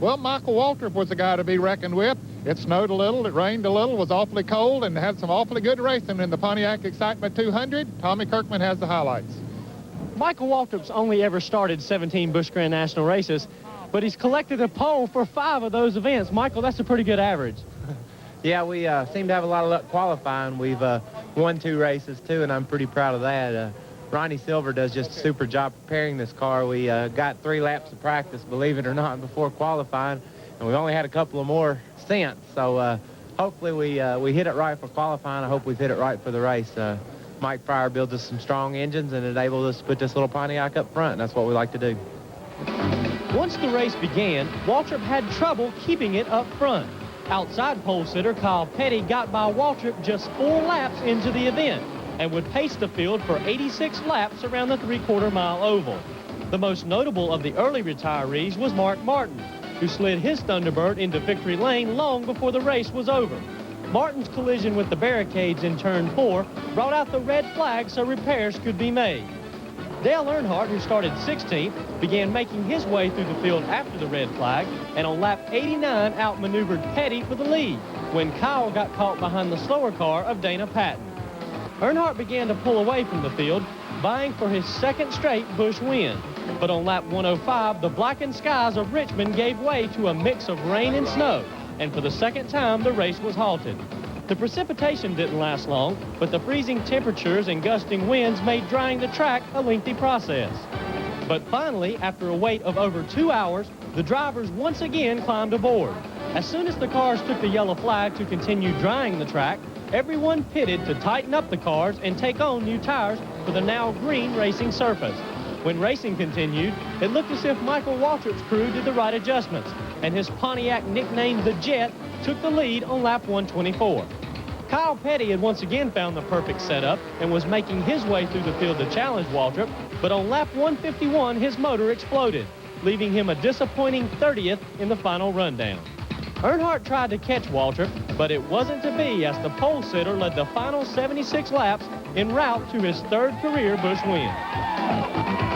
Well, Michael Waltrip was the guy to be reckoned with. It snowed a little, it rained a little, was awfully cold, and had some awfully good racing in the Pontiac Excitement 200. Tommy Kirkman has the highlights. Michael Waltrip's only ever started 17 Busch Grand National races, but he's collected a pole for 5 of those events. Michael, that's a pretty good average. Yeah, we seem to have a lot of luck qualifying. We've won 2 races, too, and I'm pretty proud of that. Ronnie Silver does just a super job preparing this car. We got 3 laps of practice, believe it or not, before qualifying, and we only had a couple of more since. So hopefully we hit it right for qualifying. I hope we've hit it right for the race. Mike Pryor builds us some strong engines and enabled us to put this little Pontiac up front, and that's what we like to do. Once the race began, Waltrip had trouble keeping it up front. Outside pole sitter Kyle Petty got by Waltrip just 4 laps into the event and would pace the field for 86 laps around the 3/4 mile oval. The most notable of the early retirees was Mark Martin, who slid his Thunderbird into victory lane long before the race was over. Martin's collision with the barricades in turn 4 brought out the red flag so repairs could be made. Dale Earnhardt, who started 16th, began making his way through the field after the red flag, and on lap 89 outmaneuvered Petty for the lead when Kyle got caught behind the slower car of Dana Patton. Earnhardt began to pull away from the field, vying for his 2nd straight Busch win. But on lap 105, the blackened skies of Richmond gave way to a mix of rain and snow, and for the 2nd time, the race was halted. The precipitation didn't last long, but the freezing temperatures and gusting winds made drying the track a lengthy process. But finally, after a wait of over 2 hours, the drivers once again climbed aboard. As soon as the cars took the yellow flag to continue drying the track, everyone pitted to tighten up the cars and take on new tires for the now green racing surface. When racing continued, it looked as if Michael Waltrip's crew did the right adjustments, and his Pontiac, nicknamed the Jet, took the lead on lap 124. Kyle Petty had once again found the perfect setup and was making his way through the field to challenge Waltrip, but on lap 151, his motor exploded, leaving him a disappointing 30th in the final rundown. Earnhardt tried to catch Waltrip, but it wasn't to be as the pole sitter led the final 76 laps en route to his 3rd career Busch win.